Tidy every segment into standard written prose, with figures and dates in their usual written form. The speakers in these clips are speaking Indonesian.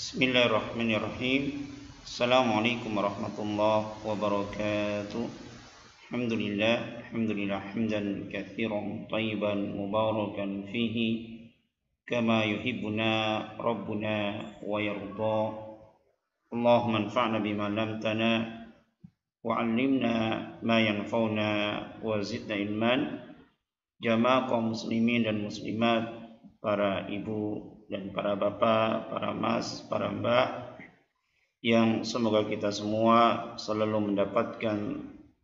Bismillahirrahmanirrahim. Assalamualaikum warahmatullahi wabarakatuh. Alhamdulillah hamdan katsiran thayyiban mubarakan fihi kama yuhibbuna rabbuna wa yarda. Allahumma anfa'na bima 'allamtana wa 'allimna ma yanfa'una wa zidna ilman. Jamaah kaum muslimin dan muslimat, para ibu dan para bapak, para mas, para mbak, yang semoga kita semua selalu mendapatkan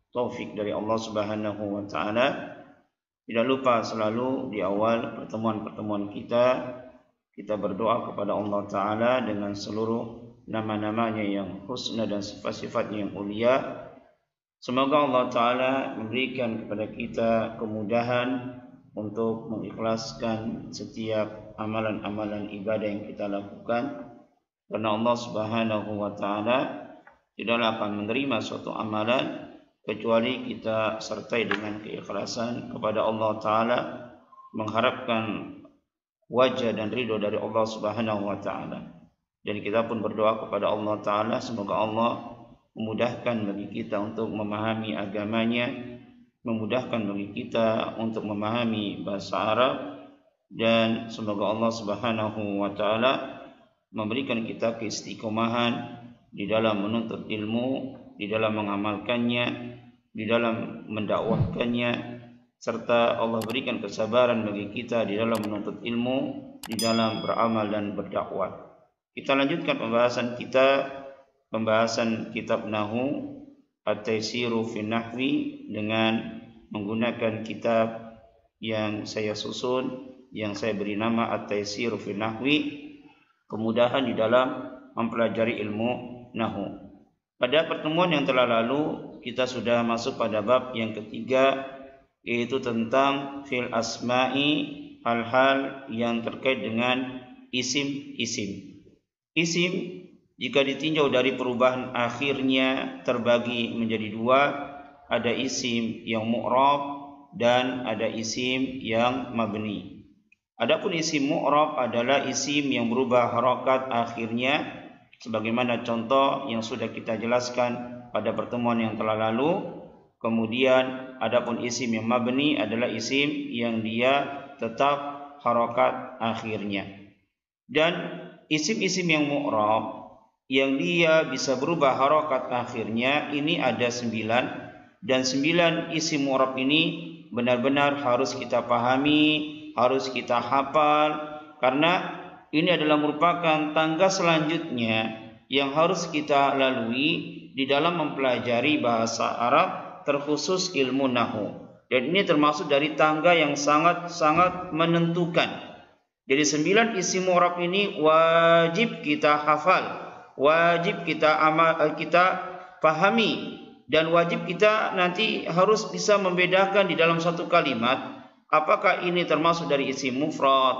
taufik dari Allah Subhanahu wa taala. Tidak lupa selalu di awal pertemuan-pertemuan kita berdoa kepada Allah taala dengan seluruh nama-namanya yang husna dan sifat-sifatnya yang mulia. Semoga Allah taala memberikan kepada kita kemudahan untuk mengikhlaskan setiap amalan-amalan ibadah yang kita lakukan, karena Allah Subhanahu wa taala tidaklah akan menerima suatu amalan kecuali kita sertai dengan keikhlasan kepada Allah taala, mengharapkan wajah dan ridho dari Allah Subhanahu wa taala. Dan kita pun berdoa kepada Allah taala semoga Allah memudahkan bagi kita untuk memahami agamanya, memudahkan bagi kita untuk memahami bahasa Arab, dan semoga Allah Subhanahu wa taala memberikan kita keistiqomahan di dalam menuntut ilmu, di dalam mengamalkannya, di dalam mendakwahkannya, serta Allah berikan kesabaran bagi kita di dalam menuntut ilmu, di dalam beramal dan berdakwah. Kita lanjutkan pembahasan kitab Nahwu At-Taysiru fi Nahwi dengan menggunakan kitab yang saya susun, yang saya beri nama At-Taysiru fi Nahwi, kemudahan di dalam mempelajari ilmu nahwu. Pada pertemuan yang telah lalu kita sudah masuk pada bab yang ketiga, yaitu tentang fil asma'i, hal-hal yang terkait dengan isim-isim. Isim jika ditinjau dari perubahan akhirnya terbagi menjadi dua, ada isim yang mu'rab dan ada isim yang mabni. Adapun isim mu'rab adalah isim yang berubah harokat akhirnya, sebagaimana contoh yang sudah kita jelaskan pada pertemuan yang telah lalu. Kemudian adapun isim yang mabni adalah isim yang dia tetap harokat akhirnya. Dan isim-isim yang mu'rab yang dia bisa berubah harokat akhirnya ini ada 9, dan 9 isim mu'rab ini benar-benar harus kita pahami, harus kita hafal, karena ini adalah merupakan tangga selanjutnya yang harus kita lalui di dalam mempelajari bahasa Arab, terkhusus ilmu nahwu. Dan ini termasuk dari tangga yang sangat-sangat menentukan. Jadi 9 isim mu'rab ini wajib kita hafal, wajib kita pahami, dan wajib kita nanti harus bisa membedakan di dalam satu kalimat apakah ini termasuk dari isim mufrad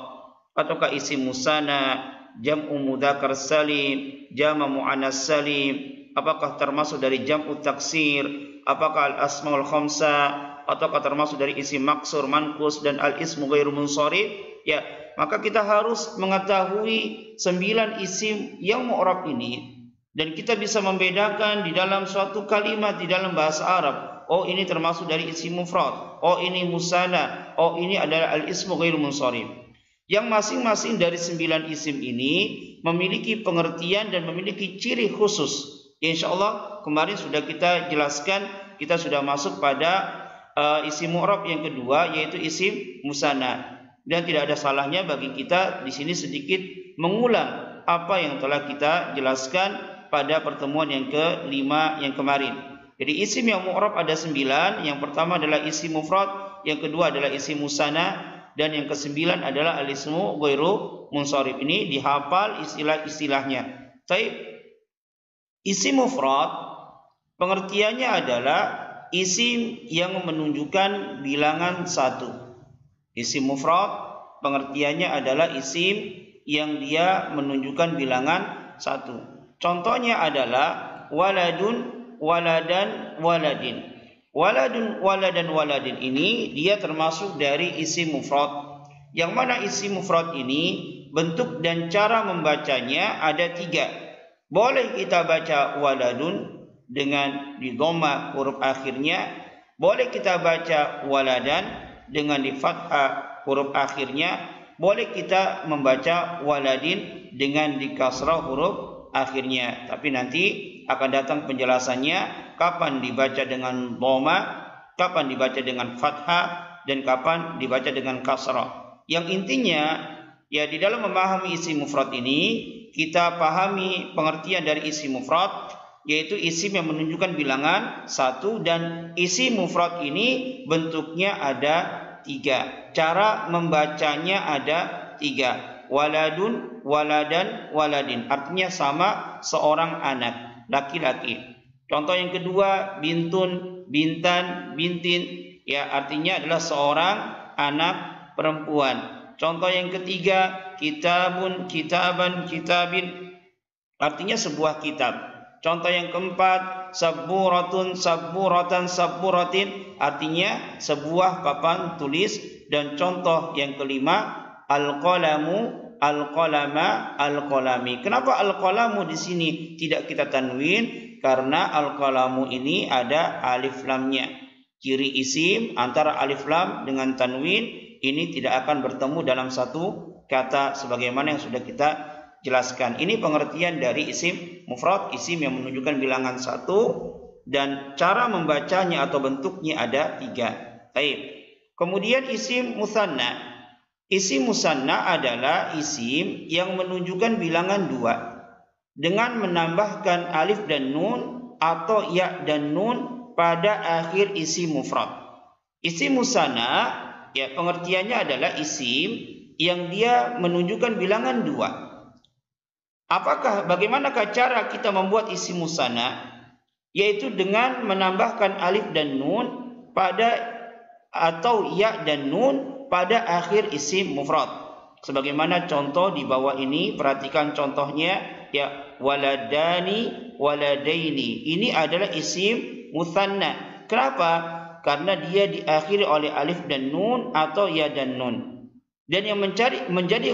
ataukah isim musanna, jam'u mudzakkar salim, jama' muannas salim, apakah termasuk dari jam'u taksir, apakah al-asmaul khamsah, ataukah termasuk dari isim maksur, manqus, dan al-ismu ghairu munsharif. Ya, maka kita harus mengetahui 9 isim yang mu'rab ini, dan kita bisa membedakan di dalam suatu kalimat di dalam bahasa Arab. Oh, ini termasuk dari isim mufrad, oh ini musanna, oh ini adalah al-ismu ghairu munsharif. Yang masing-masing dari 9 isim ini memiliki pengertian dan memiliki ciri khusus. Insyaallah kemarin sudah kita jelaskan, kita sudah masuk pada isim mu'rab yang kedua, yaitu isim musanna. Dan tidak ada salahnya bagi kita di sini sedikit mengulang apa yang telah kita jelaskan pada pertemuan yang kelima yang kemarin. Jadi isim yang mu'rab ada 9. Yang pertama adalah isim mufrad, yang kedua adalah isim musanna, dan yang ke-9 adalah al-ismu ghairu munsharif. Ini dihafal istilah-istilahnya. Baik. Isim mufrad pengertiannya adalah isim yang menunjukkan bilangan 1. Isim mufrad pengertiannya adalah isim yang dia menunjukkan bilangan 1. Contohnya adalah waladun, waladan, waladin. Waladun, waladan, waladin ini dia termasuk dari isim mufrad. Yang mana isim mufrad ini bentuk dan cara membacanya ada 3. Boleh kita baca waladun dengan di dhamma huruf akhirnya, boleh kita baca waladan dengan di fathah huruf akhirnya, boleh kita membaca waladin dengan di kasrah huruf akhirnya. Tapi nanti akan datang penjelasannya kapan dibaca dengan dhamma, kapan dibaca dengan fathah, dan kapan dibaca dengan kasrah. Yang intinya ya di dalam memahami isim mufrad ini kita pahami pengertian dari isim mufrad, yaitu isim yang menunjukkan bilangan 1, dan isim mufrad ini bentuknya ada 3. Cara membacanya ada 3. Waladun, waladan, waladin. Artinya sama, seorang anak laki-laki. Contoh yang kedua, bintun, bintan, bintin. Ya, artinya adalah seorang anak perempuan. Contoh yang ketiga, kitabun, kitaban, kitabin. Artinya sebuah kitab. Contoh yang keempat, sabburatun, sabburatan, sabburatin. Artinya sebuah papan tulis. Dan contoh yang kelima, al-qalamu, al-qalama, al-qalami. Kenapa al-qalamu di sini tidak kita tanwin? Karena al-qalamu ini ada alif lamnya. Ciri isim antara alif lam dengan tanwin ini tidak akan bertemu dalam satu kata sebagaimana yang sudah kita jelaskan. Ini pengertian dari isim mufrad, isim yang menunjukkan bilangan 1, dan cara membacanya atau bentuknya ada 3. Baik. Kemudian isim musanna. Isim musanna adalah isim yang menunjukkan bilangan 2 dengan menambahkan alif dan nun atau ya dan nun pada akhir isim mufrad. Isim musanna ya pengertiannya adalah isim yang dia menunjukkan bilangan 2. Bagaimanakah cara kita membuat isim musanna? Yaitu dengan menambahkan alif dan nun pada atau ya dan nun pada akhir isim mufrad. Sebagaimana contoh di bawah ini, perhatikan contohnya ya, waladani, waladaini. Ini adalah isim musanna. Kenapa? Karena dia diakhiri oleh alif dan nun atau ya dan nun. Dan yang menjadi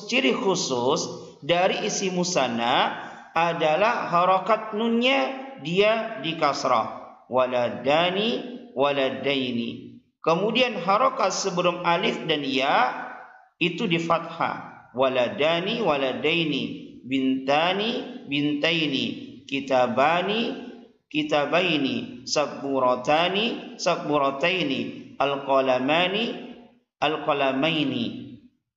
ciri khusus dari isim musanna adalah harakat nunnya dia di kasrah. Waladani, waladaini. Kemudian harakat sebelum alif dan ya itu di fathah. Waladani, waladaini. Bintani, bintaini. Kitabani, kitabaini. Sabburatani, sabburataini. Al-qalamani, al-qalamaini.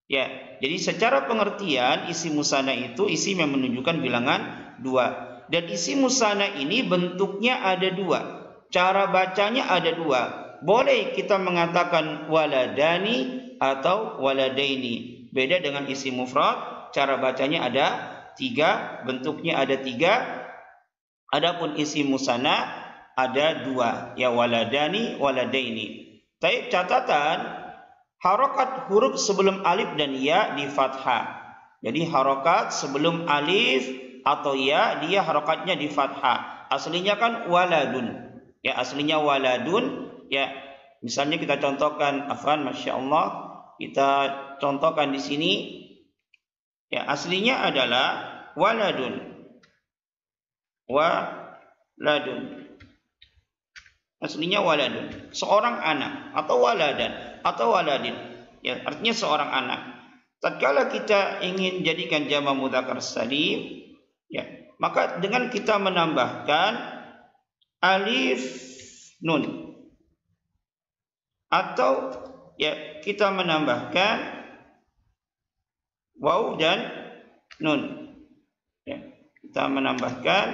Ya, jadi secara pengertian isim musanna itu isim yang menunjukkan bilangan 2. Dan isim musanna ini bentuknya ada 2. Cara bacanya ada 2. Boleh kita mengatakan waladani atau waladaini. Beda dengan isim mufrad, cara bacanya ada 3, bentuknya ada 3. Adapun isim musanna ada 2, ya waladani, waladaini. Tapi catatan, harokat huruf sebelum alif dan ya di fathah. Jadi harokat sebelum alif atau ya dia harokatnya di fathah. Aslinya kan waladun. Ya aslinya waladun. Ya misalnya kita contohkan, masya Allah, kita contohkan di sini. Ya aslinya adalah waladun. Waladun. Aslinya waladun. Seorang anak atau waladan atau waladin. Ya artinya seorang anak. Tatkala kita ingin jadikan jamak mudzakkar salim, ya, maka dengan kita menambahkan alif nun atau ya kita menambahkan waw dan nun. Ya, kita menambahkan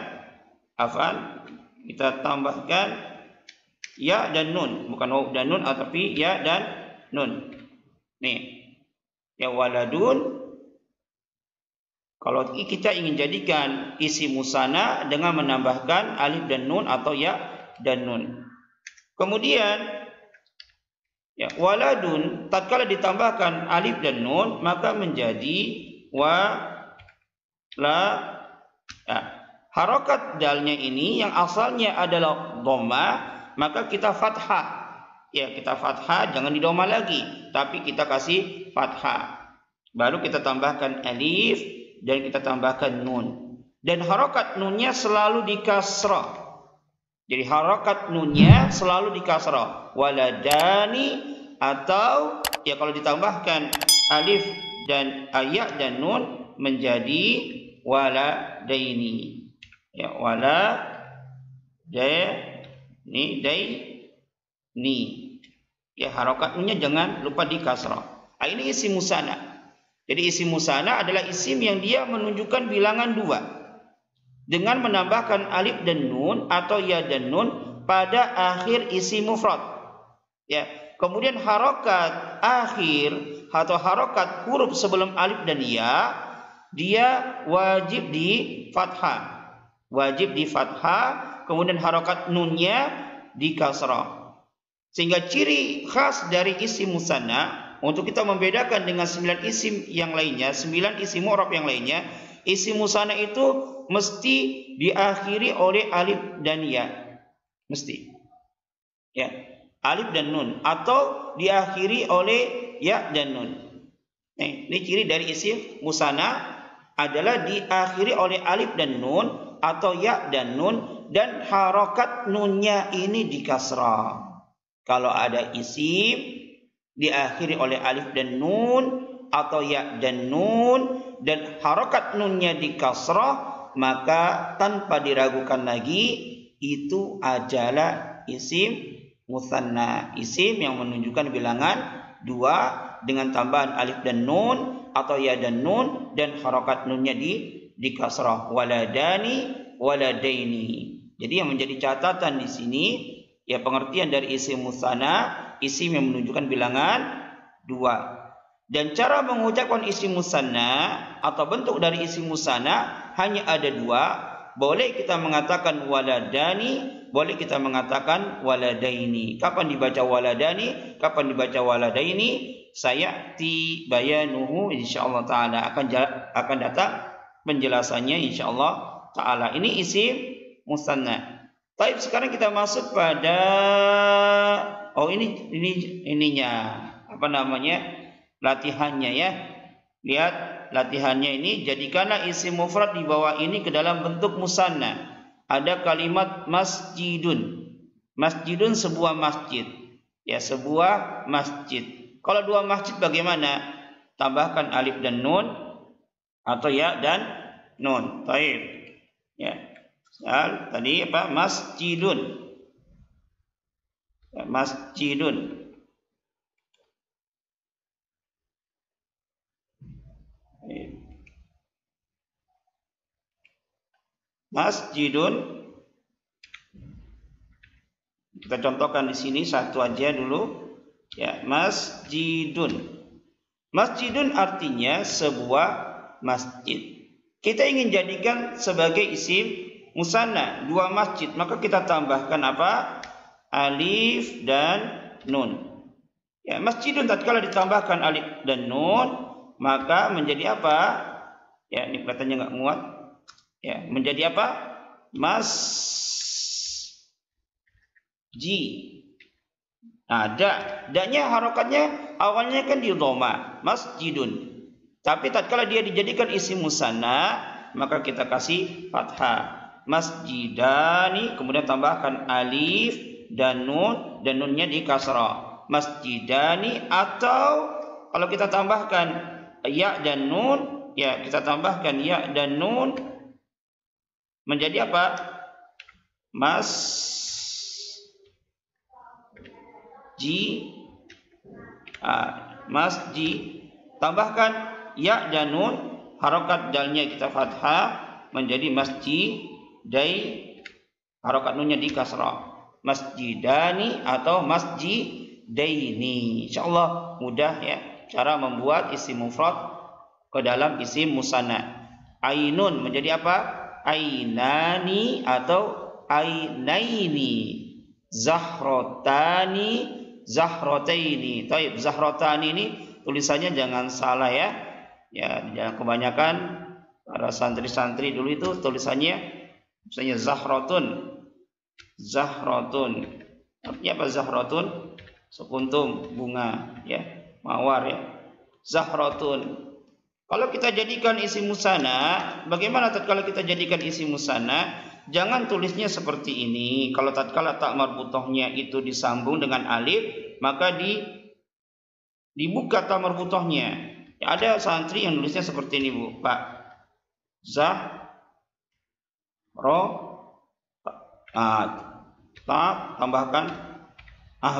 kita tambahkan ya dan nun, bukan waw dan nun, tapi ya dan nun. Nih. Ya waladun. Kalau kita ingin jadikan isim musanna dengan menambahkan alif dan nun atau ya dan nun. Kemudian ya waladun tatkala ditambahkan alif dan nun maka menjadi la. Ya, harokat dalnya ini yang asalnya adalah dhamma, maka kita fathah. Ya kita fathah, jangan di dhamma lagi, tapi kita kasih fathah. Baru kita tambahkan alif dan kita tambahkan nun. Dan harokat nunnya selalu di kasrah. Jadi harokat nunnya selalu di kasrah. Waladani, atau ya kalau ditambahkan alif dan ayat dan nun menjadi waladaini. Ya, daini. Ya, harokat nunnya jangan lupa di kasrah. Ini isim musanna. Jadi isim musanna adalah isim yang dia menunjukkan bilangan 2. Dengan menambahkan alif dan nun atau ya dan nun pada akhir isim mufrad. Ya, kemudian harokat akhir atau harokat huruf sebelum alif dan ya, dia wajib di fathah. Wajib di fathah, kemudian harokat nunnya di kasrah. Sehingga ciri khas dari isim musanna untuk kita membedakan dengan 9 isim yang lainnya, 9 isim mu'rab yang lainnya, isim musanna itu mesti diakhiri oleh alif dan ya. Mesti. Ya, alif dan nun atau diakhiri oleh ya dan nun. Ini ciri dari isim musanna adalah diakhiri oleh alif dan nun atau ya dan nun, dan harokat nunnya ini di kasrah. Kalau ada isim diakhiri oleh alif dan nun atau ya dan nun dan harokat nunnya di kasrah, maka tanpa diragukan lagi itu adalah isim musanna, isim yang menunjukkan bilangan 2 dengan tambahan alif dan nun atau ya dan nun dan harokat nunnya di kasrah. Waladani, waladaini. Jadi yang menjadi catatan di sini ya pengertian dari isim musanna, isim yang menunjukkan bilangan 2. Dan cara mengucapkan isim musanna atau bentuk dari isim musanna hanya ada 2. Boleh kita mengatakan waladani, boleh kita mengatakan waladaini. Kapan dibaca waladani, kapan dibaca waladaini? Sayati bayanuhu insyaallah taala, akan datang penjelasannya insyaallah taala. Ini isim musanna. Baik, sekarang kita masuk pada ininya apa namanya? Latihannya ya. Lihat latihannya ini, jadikanlah isim mufrad di bawah ini ke dalam bentuk musanna. Ada kalimat masjidun. Masjidun sebuah masjid. Ya, sebuah masjid. Kalau 2 masjid bagaimana? Tambahkan alif dan nun atau ya dan nun. Baik. Ya. Tadi apa? Masjidun. Ya, masjidun. Masjidun. Kita contohkan di sini satu aja dulu. Ya, masjidun. Masjidun artinya sebuah masjid. Kita ingin jadikan sebagai isim musanna 2 masjid, maka kita tambahkan apa? Alif dan nun. Ya, masjidun tatkala ditambahkan alif dan nun, maka menjadi apa? Ya, ini kelihatannya nggak muat. Ya, menjadi apa? Masji. Nah, da-nya harokatnya awalnya kan di dhamma, masjidun. Tapi tatkala dia dijadikan isim musanna, maka kita kasih fathah. Masjidani, kemudian tambahkan alif dan nunnya di kasrah. Masjidani, atau kalau kita tambahkan ya dan nun, ya kita tambahkan ya dan nun menjadi apa? Masjid. Tambahkan ya dan nun, harokat dalnya kita fathah menjadi masjidai, harokat nunnya di kasrah. Masjidani atau masjidaini. Insyaallah mudah ya cara membuat isim mufrad ke dalam isim musanna. Ainun menjadi apa? Ainani atau ainaini. Zahrotani, zahrotaini. Taib, zahrotani ini tulisannya jangan salah ya. Ya, jangan kebanyakan para santri-santri dulu itu tulisannya misalnya zahrotun. Zahrotun. Artinya apa zahrotun? Sekuntum bunga ya, mawar ya. Zahrotun. Kalau kita jadikan isim musanna, bagaimana tatkala kita jadikan isim musanna? Jangan tulisnya seperti ini. Kalau tatkala ta marbutohnya itu disambung dengan alif, maka dibuka ta marbutohnya. Ya, ada santri yang nulisnya seperti ini, Bu, Pak. Ta tambahkan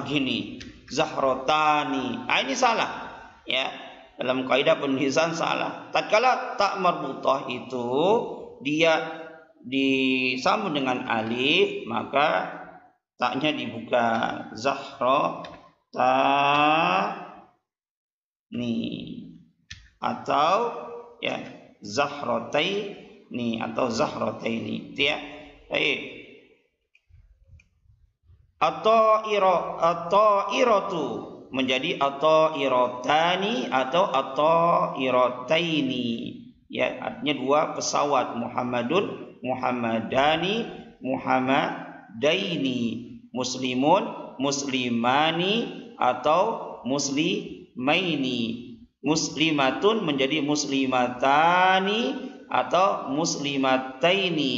gini, zahrotani. Ini salah, ya. Dalam kaidah penulisan salah. Tatkala ta marbutoh itu dia disambung dengan alif, maka taknya dibuka, zahrotani atau ya zahrotaini atau zahrotaini, ya. Baik. At-ta'iratu menjadi at-ta'irotani atau at-ta'irataini. Ya, artinya dua pesawat, Muhammadun, Muhammadani, Muhammadaini, muslimun, muslimani atau muslimaini, muslimatun menjadi muslimatani atau muslimataini,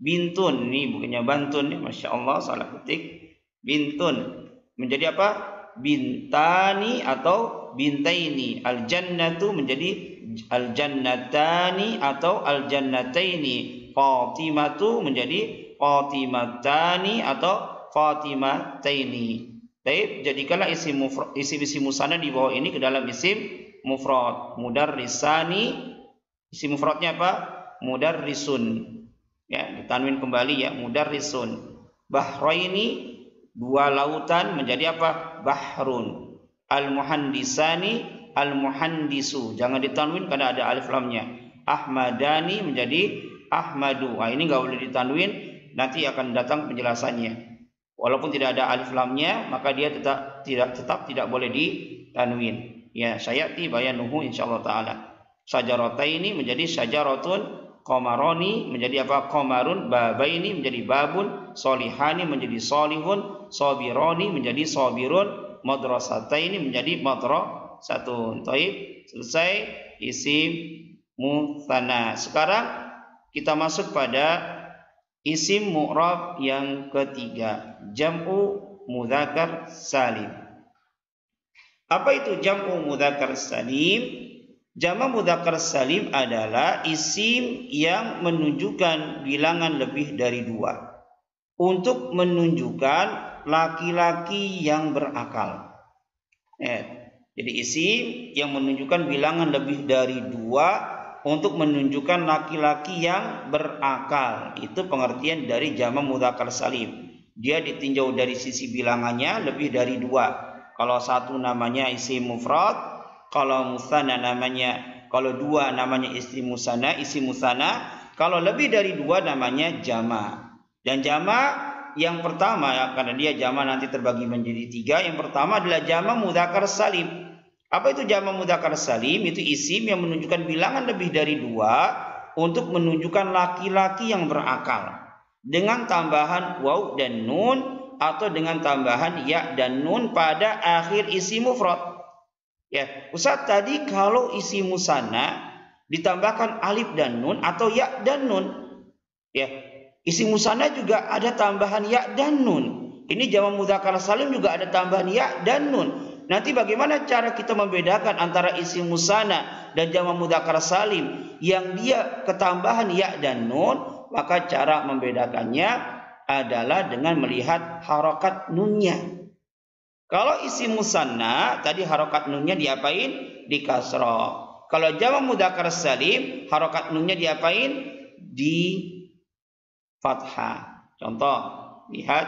bintun, ini bukannya bantun, Masya Allah salah ketik, bintun menjadi apa? Bintani atau bintaini. Al-jannatu menjadi al-jannatani atau al-jannataini. Fatimatu menjadi fatimatani atau fatimataini. Baik, jadikanlah isim musanna di bawah ini ke dalam isim mufrad. Mudarrisani, isim mufradnya apa? Mudarrisun. Ya, ditanwin kembali ya, mudarrisun. Bahraini, dua lautan menjadi apa? Bahrun. Al-muhandisani, al-muhandisu. Jangan ditanwin karena ada alif lamnya. Ahmadani menjadi ahmadu. Ini nggak boleh ditanwin, nanti akan datang penjelasannya. Walaupun tidak ada alif lamnya, maka dia tetap tidak boleh ditanwin. Ya, sayati bayanuhu insyaallah taala. Syajarataini menjadi syajaratun. Qamaroni menjadi apa? Qamarun. Babaini menjadi babun. Solihani menjadi solihun. Sobironi menjadi sobirun. Madrasataini menjadi madrasatun. Taib, selesai isim mutsanna. Sekarang kita masuk pada isim mu'rab yang ketiga, jam'u mudzakkar salim. Apa itu jam'u mudzakkar salim? Jama' mudzakkar salim adalah isim yang menunjukkan bilangan lebih dari dua untuk menunjukkan laki-laki yang berakal. Jadi isim yang menunjukkan bilangan lebih dari dua untuk menunjukkan laki-laki yang berakal. Itu pengertian dari jama' mudzakkar salim. Dia ditinjau dari sisi bilangannya lebih dari dua. Kalau satu namanya isim mufrad, kalau musanna namanya, kalau dua namanya isim musanna, kalau lebih dari dua namanya jama'. Dan jama' yang pertama, ya, karena dia jama' nanti terbagi menjadi tiga. Yang pertama adalah jama' mudzakkar salim. Apa itu jama' mudzakkar salim? Itu isim yang menunjukkan bilangan lebih dari dua untuk menunjukkan laki-laki yang berakal dengan tambahan waw dan nun atau dengan tambahan ya dan nun pada akhir isim mufrad. Ya, Ustaz, tadi kalau isim musanna ditambahkan alif dan nun atau ya dan nun. Ya, isim musanna juga ada tambahan ya dan nun. Ini jama' mudzakkar salim juga ada tambahan ya dan nun. Nanti bagaimana cara kita membedakan antara isim musanna dan jama' mudzakkar salim yang dia ketambahan ya dan nun? Maka cara membedakannya adalah dengan melihat harokat nunnya. Kalau isim musanna tadi harokat nunnya diapain? Di kasroh. Kalau jama' mudzakkar salim harokat nunnya diapain? Di fathah. Contoh, lihat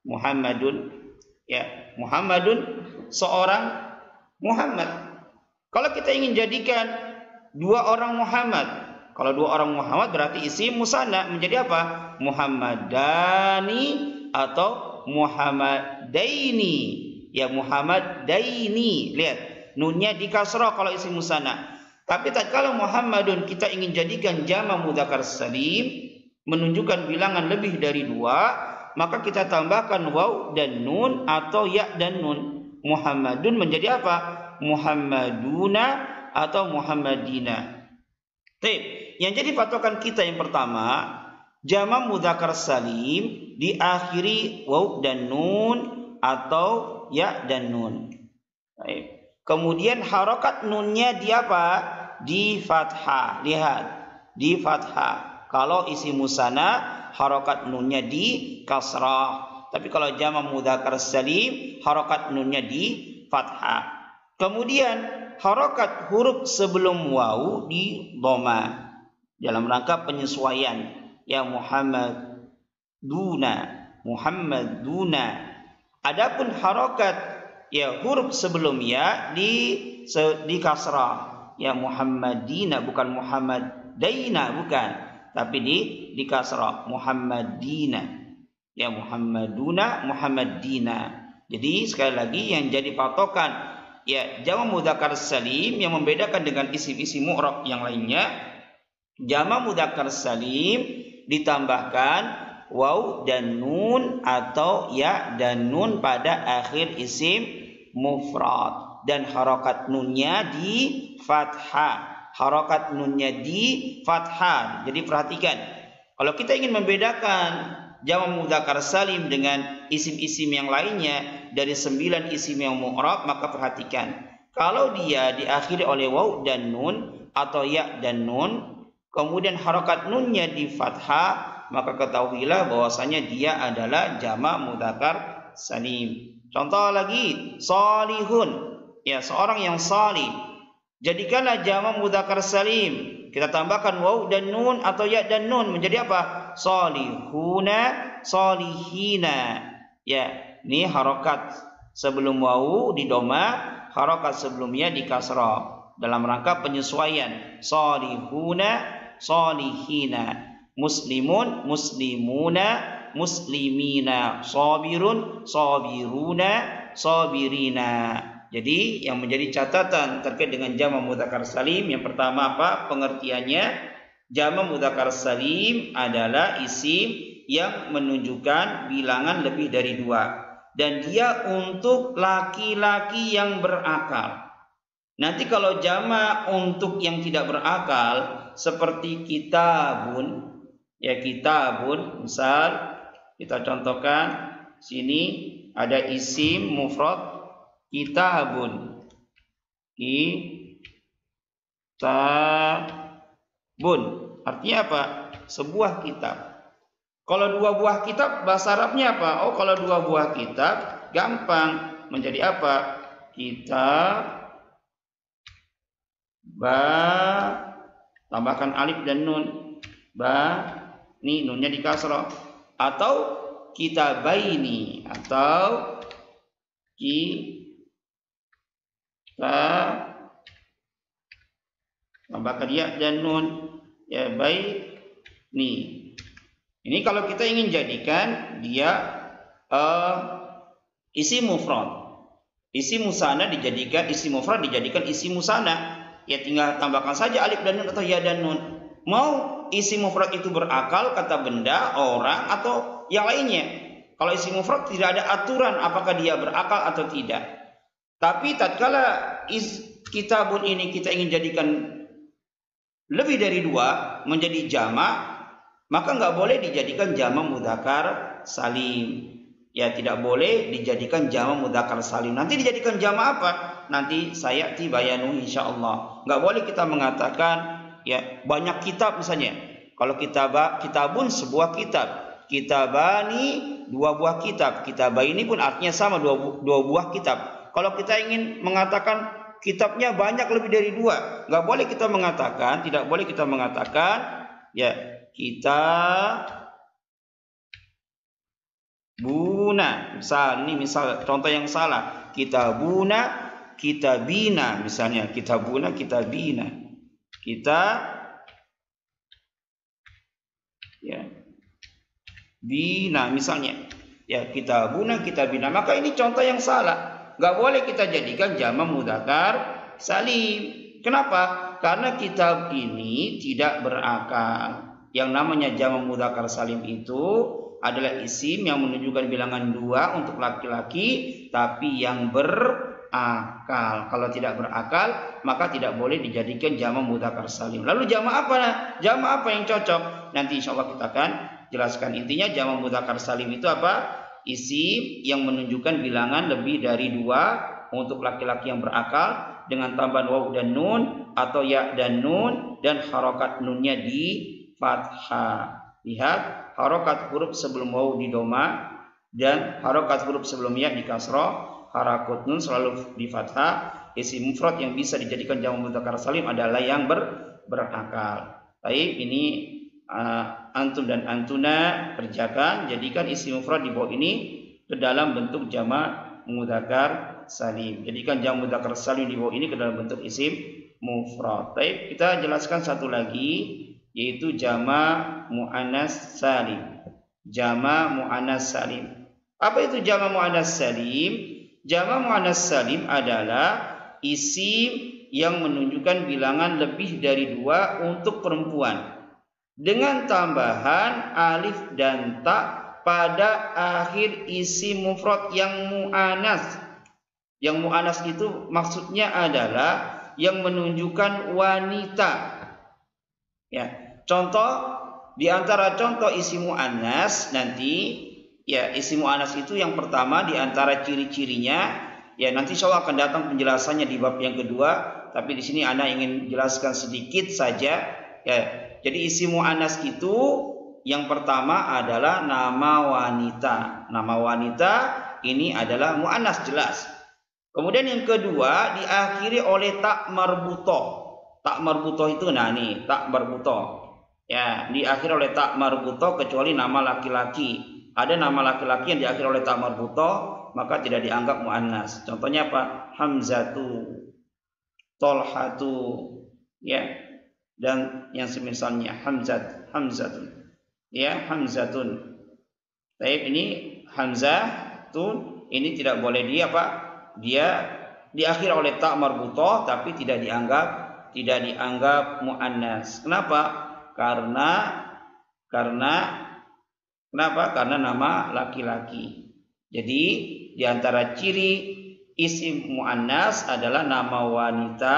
Muhammadun. Ya, Muhammadun seorang Muhammad. Kalau kita ingin jadikan dua orang Muhammad, kalau dua orang Muhammad berarti isim musanna menjadi apa? Muhammadani atau Muhammadaini. Ya, Muhammadaini. Lihat, nunnya di kasrah kalau isim musanna. Tapi tatkala Muhammadun kita ingin jadikan jama' mudzakkar salim menunjukkan bilangan lebih dari dua, maka kita tambahkan waw dan nun atau ya dan nun. Muhammadun menjadi apa? Muhammaduna atau Muhammadina. Yang jadi patokan kita yang pertama, jamak mudzakkar salim diakhiri waw dan nun atau ya dan nun. Kemudian harokat nunnya di apa? Di fathah. Lihat, di fathah. Kalau isi musanna harokat nunnya di kasrah. Tapi kalau jamak mudzakkar salim harokat nunnya di fathah. Kemudian harokat huruf sebelum waw di dhamma dalam rangka penyesuaian. Ya Muhammad duna. Adapun harokat ya huruf sebelum ya di kasrah. Ya Muhammadina, bukan Muhammadaina, bukan, tapi di kasrah. Muhammadina. Ya Muhammaduna, Muhammadina. Jadi sekali lagi yang jadi patokan ya jamak mudzakkar salim yang membedakan dengan isim-isim mu'rab yang lainnya, jamak mudzakkar salim ditambahkan waw dan nun atau ya dan nun pada akhir isim mufrad dan harokat nunnya di fathah. Harokat nunnya di fathah. Jadi perhatikan, kalau kita ingin membedakan jamak mudzakkar salim dengan isim-isim yang lainnya dari 9 isim yang mu'rab, maka perhatikan, kalau dia diakhiri oleh waw dan nun atau ya dan nun, kemudian harokat nunnya di fathah, maka ketahuilah bahwasanya dia adalah jamak mudzakkar salim. Contoh lagi, salihun, ya seorang yang salih. Jadikanlah jamak mudzakkar salim, kita tambahkan waw dan nun atau ya dan nun menjadi apa? Salihuna, salihina. Ya, ini harokat sebelum waw di dhamma, harokat sebelumnya di kasrah dalam rangka penyesuaian. Salihuna, salihina. Muslimun, muslimuna, muslimina. Sabirun, sabiruna, sabirina. Jadi yang menjadi catatan terkait dengan jamak mudzakkar salim, yang pertama apa pengertiannya? Jamak mudzakkar salim adalah isim yang menunjukkan bilangan lebih dari 2 dan dia untuk laki-laki yang berakal. Nanti kalau jamak untuk yang tidak berakal seperti kitabun, ya kitabun, misal kita contohkan sini ada isim mufrad kitabun. Kitabun artinya apa? Sebuah kitab. Kalau 2 buah kitab bahasa Arabnya apa? Oh, kalau 2 buah kitab gampang menjadi apa? Kitab tambahkan alif dan nun. Nih nunnya di kasrah. Atau kitabaini atau tambahkan ya dan nun. Ya baik. Nih. Ini kalau kita ingin jadikan dia isi mufrad. Isi musanna dijadikan isi mufrad dijadikan isi musanna. Ya tinggal tambahkan saja alif dan nun atau ya dan nun. Mau isi mufrad itu berakal kata benda, orang atau yang lainnya. Kalau isi mufrad tidak ada aturan apakah dia berakal atau tidak. Tapi tatkala kitabun ini kita ingin jadikan lebih dari 2 menjadi jamak, maka nggak boleh dijadikan jamak mudzakkar salim. Ya tidak boleh dijadikan jamak mudzakkar salim. Nanti dijadikan jamak apa? Nanti saya bayanu insyaallah. Nggak boleh kita mengatakan ya banyak kitab misalnya. Kalau kitabun sebuah kitab, kitabani 2 buah kitab, kitabaini pun artinya sama 2 buah kitab. Kalau kita ingin mengatakan kitabnya banyak lebih dari 2, nggak boleh kita mengatakan, tidak boleh kita mengatakan ya kitabuna. Misal contoh yang salah. Kitabuna, kitabina misalnya. Kitabuna, kitabina. Bina misalnya. Ya kitabuna, kitabina. Maka ini contoh yang salah. Enggak boleh kita jadikan jamak mudzakkar salim. Kenapa? Karena kitab ini tidak berakal. Yang namanya jamak mudzakkar salim itu adalah isim yang menunjukkan bilangan 2 untuk laki-laki, tapi yang berakal. Kalau tidak berakal, maka tidak boleh dijadikan jamak mudzakkar salim. Lalu jamak apa? Jamak apa yang cocok? Nanti insya Allah kita akan jelaskan. Intinya jamak mudzakkar salim itu apa? Isim yang menunjukkan bilangan lebih dari 2 untuk laki-laki yang berakal dengan tambahan waw dan nun atau ya dan nun dan harokat nunnya di fathah. Lihat, harokat huruf sebelum waw di doma dan harokat huruf sebelum ya di kasroh. Harokat nun selalu di fathah. Isim mufrad yang bisa dijadikan jamak mudzakkar salim adalah yang berakal. Baik, ini antum dan antuna kerjakan, jadikan isim mufrad di bawah ini ke dalam bentuk jamak mudzakkar salim. Jadikan jamak mudzakkar salim di bawah ini ke dalam bentuk isim mufrad. Baik, kita jelaskan satu lagi, yaitu jamak muannas salim. Jamak muannas salim. Apa itu jamak muannas salim? Jamak muannas salim adalah isim yang menunjukkan bilangan lebih dari 2 untuk perempuan dengan tambahan alif dan ta pada akhir isim mufrad yang mu'anas. Yang mu'anas itu maksudnya adalah yang menunjukkan wanita. Ya, contoh di antara contoh isim mu'anas nanti, ya isim mu'anas itu yang pertama di antara ciri-cirinya, ya nanti insyaallah akan datang penjelasannya di bab yang kedua, tapi di sini ana ingin jelaskan sedikit saja, ya. Jadi isim mu'annas itu yang pertama adalah nama wanita. Nama wanita ini adalah mu'annas jelas. Kemudian yang kedua diakhiri oleh tak marbutoh. Tak marbutoh itu nih, tak marbutoh. Ya, diakhiri oleh tak marbutoh kecuali nama laki-laki. Ada nama laki-laki yang diakhiri oleh tak marbutoh maka tidak dianggap mu'annas. Contohnya apa? Hamzatu, Tolhatu, ya. Dan yang semisalnya hamzatun, ya hamzatun. Baik, ini hamzatun ini tidak boleh dia diakhiri oleh tak marbutoh tapi tidak dianggap muannas. Kenapa? Karena nama laki-laki. Jadi di antara ciri isim muannas adalah nama wanita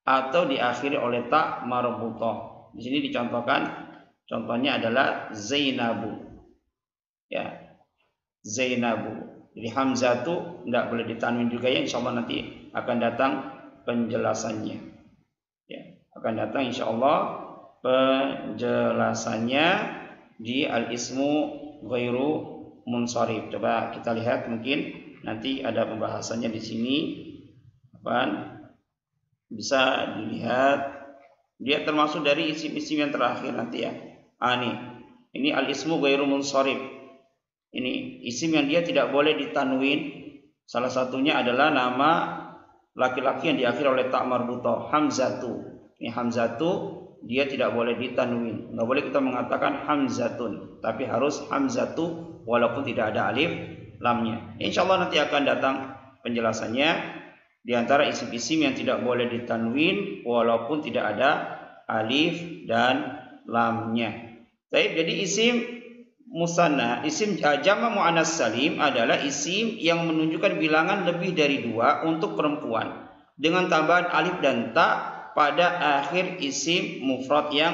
atau diakhiri oleh tak marbutoh. Di sini dicontohkan, contohnya adalah Zainabu. Ya, Zainabu. Jadi hamzatu tidak boleh ditanwin juga, ya insyaallah nanti akan datang penjelasannya. Ya, akan datang insyaallah penjelasannya di al-ismu ghairu munsharif. Coba kita lihat, mungkin nanti ada pembahasannya di sini. Bisa dilihat, dia termasuk dari isim-isim yang terakhir nanti ya. Ini al-ismu ghairu munsharif. Ini isim yang dia tidak boleh ditanwin. Salah satunya adalah nama laki-laki yang diakhiri oleh tak marbutoh, hamzatu. Ini hamzatu dia tidak boleh ditanwin. Enggak boleh kita mengatakan hamzatun, tapi harus hamzatu walaupun tidak ada alif lamnya. Insyaallah nanti akan datang penjelasannya. Di antara isim-isim yang tidak boleh ditanwin walaupun tidak ada alif dan lamnya. Jadi isim musanna, isim jamak muannas salim adalah isim yang menunjukkan bilangan lebih dari 2 untuk perempuan dengan tambahan alif dan ta pada akhir isim mufrad yang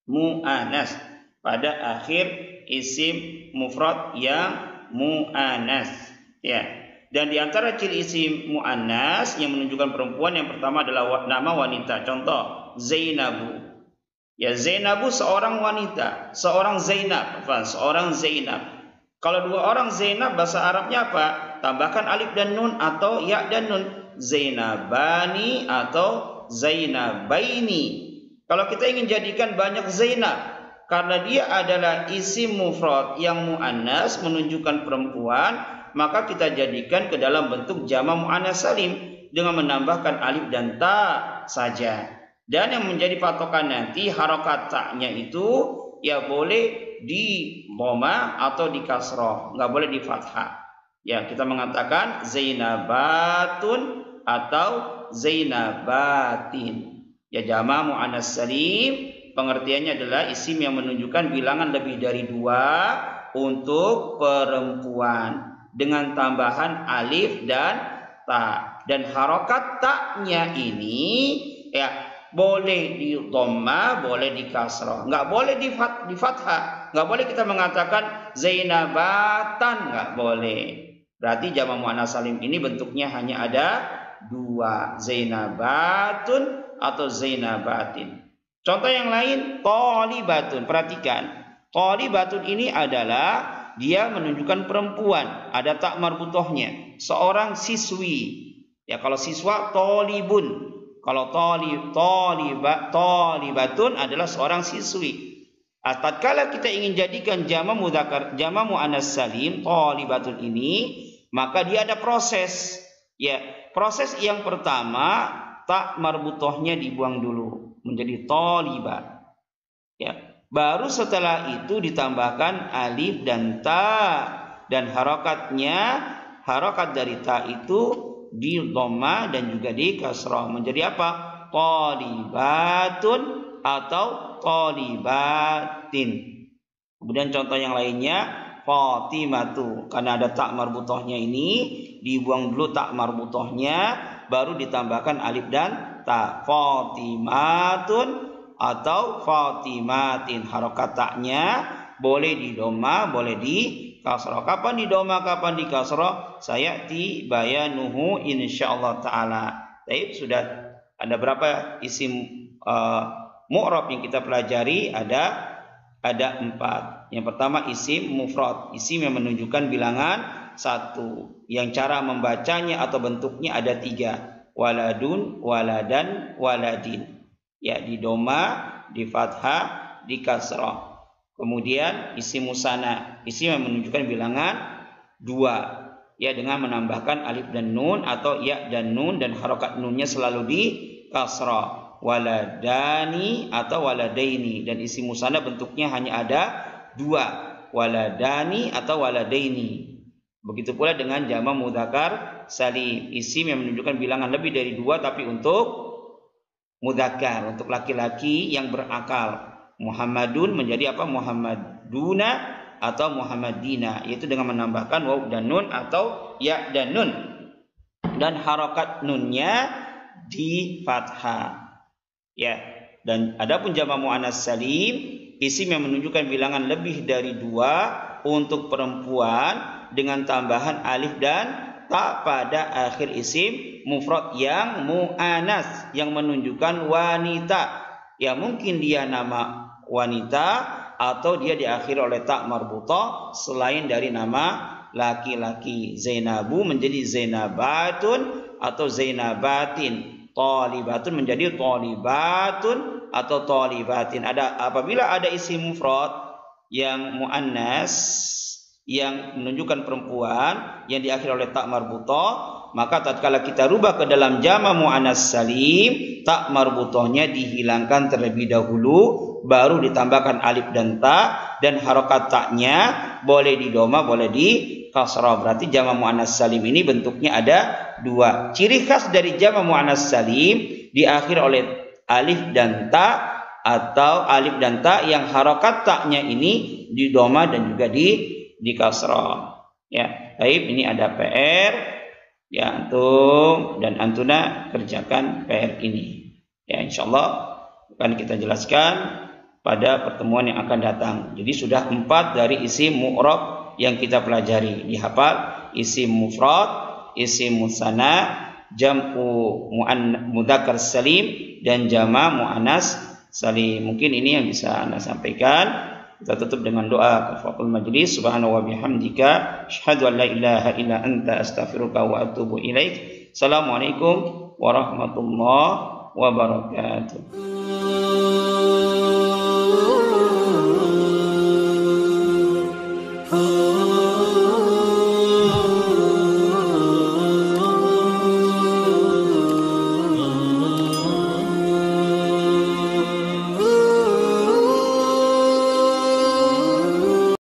muannas. Pada akhir isim mufrad yang muannas. Ya. Dan di antara ciri isim muannas yang menunjukkan perempuan yang pertama adalah nama wanita. Contoh Zainabu. Ya, Zainabu seorang wanita, seorang Zainab. Kalau 2 orang Zainab bahasa Arabnya apa? Tambahkan alif dan nun atau ya dan nun. Zainabani atau Zainabaini. Kalau kita ingin jadikan banyak Zainab karena dia adalah isim mufrad yang muannas menunjukkan perempuan, maka kita jadikan ke dalam bentuk jamak muannas salim dengan menambahkan alif dan ta saja. Dan yang menjadi patokan nanti harokat ta-nya itu ya boleh di dhamma atau di kasroh, nggak boleh di fathah. Ya, kita mengatakan Zainabatun atau Zainabatin. Ya, jamak muannas salim pengertiannya adalah isim yang menunjukkan bilangan lebih dari 2 untuk perempuan dengan tambahan alif dan ta. Dan harokat taknya ini ya boleh di dhamma, boleh di kasrah, nggak boleh di fathah. Nggak boleh kita mengatakan Zainabatan, nggak boleh. Berarti jamak muannats salim ini bentuknya hanya ada dua, Zainabatun atau Zainabatin. Contoh yang lain, Thalibatun. Perhatikan, Thalibatun ini adalah dia menunjukkan perempuan, ada tak marbutohnya, seorang siswi. Ya, kalau siswa Thalibun, kalau Thalibatun adalah seorang siswi. Tatkala kita ingin jadikan jamak mudzakkar, jamak muannats salim Thalibatun ini, maka dia ada proses. Ya, proses yang pertama, tak marbutohnya dibuang dulu menjadi Thaliba. Ya, baru setelah itu ditambahkan alif dan ta, dan harokat dari ta itu di dhamma dan juga di kasrah menjadi apa? Thalibatun atau thalibatin. Kemudian contoh yang lainnya, Fatimatu, karena ada tak marbutohnya ini dibuang dulu tak marbutohnya, baru ditambahkan alif dan ta. Fatimatun atau Fatimatin, harokat taknya boleh di dhamma, boleh di kasrah. Kapan di dhamma, kapan di kasrah, saya bayanuhu insyaallah taala. Baik, sudah ada berapa isim mu'rab yang kita pelajari? Ada 4. Yang pertama isim mufrad, isim yang menunjukkan bilangan 1. Yang cara membacanya atau bentuknya ada 3. Waladun, waladan, waladin. Ya, di dhamma, di fathah, di kasrah. Kemudian isim musanna, isim yang menunjukkan bilangan 2. Ya, dengan menambahkan alif dan nun atau ya dan nun, dan harokat nunnya selalu di kasrah. Waladani atau waladaini, dan isim musanna bentuknya hanya ada 2. Waladani atau waladaini. Begitu pula dengan jamak mudzakkar salim, isim yang menunjukkan bilangan lebih dari 2 tapi untuk mudzakkar, untuk laki-laki yang berakal. Muhammadun menjadi apa? Muhammaduna atau Muhammadina, yaitu dengan menambahkan waw dan nun atau ya dan nun, dan harokat nunnya di fathah. Ya, dan adapun jamak muannats salim, isim yang menunjukkan bilangan lebih dari 2 untuk perempuan dengan tambahan alif dan ta pada akhir isim mufrad yang muannats, yang menunjukkan wanita. Ya, mungkin dia nama wanita atau dia diakhiri oleh ta marbutah selain dari nama laki-laki. Zainabu menjadi Zainabatun atau Zainabatin. Thalibatun menjadi Thalibatun atau Thalibatin. Apabila ada isim mufrad yang muannas yang menunjukkan perempuan yang diakhiri oleh ta marbutah, maka tatkala kita rubah ke dalam jamak muannats salim, ta marbutahnya dihilangkan terlebih dahulu, baru ditambahkan alif dan ta, dan harokat taknya boleh di dhamma, boleh di kasrah. Berarti jamak muannats salim ini bentuknya ada 2. Ciri khas dari jamak muannats salim diakhiri oleh alif dan ta, atau alif dan ta yang harokat taknya ini di dhamma dan juga di kasrah. Ya, baik, ini ada PR. Ya, antum dan antuna kerjakan PR ini. Ya, insyaallah akan kita jelaskan pada pertemuan yang akan datang. Jadi sudah 4 dari isim mu'rab yang kita pelajari. Dihafal isim mufrad, isim musanna, jam'u mudzakkar salim, dan jamak muannats salim. Mungkin ini yang bisa Anda sampaikan. Kita tutup dengan doa kafaratul majlis. Subhanahu wa bihamdika asyhadu an la ilaha illa anta astaghfiruka wa atubu ilaik. Assalamualaikum warahmatullahi wabarakatuh.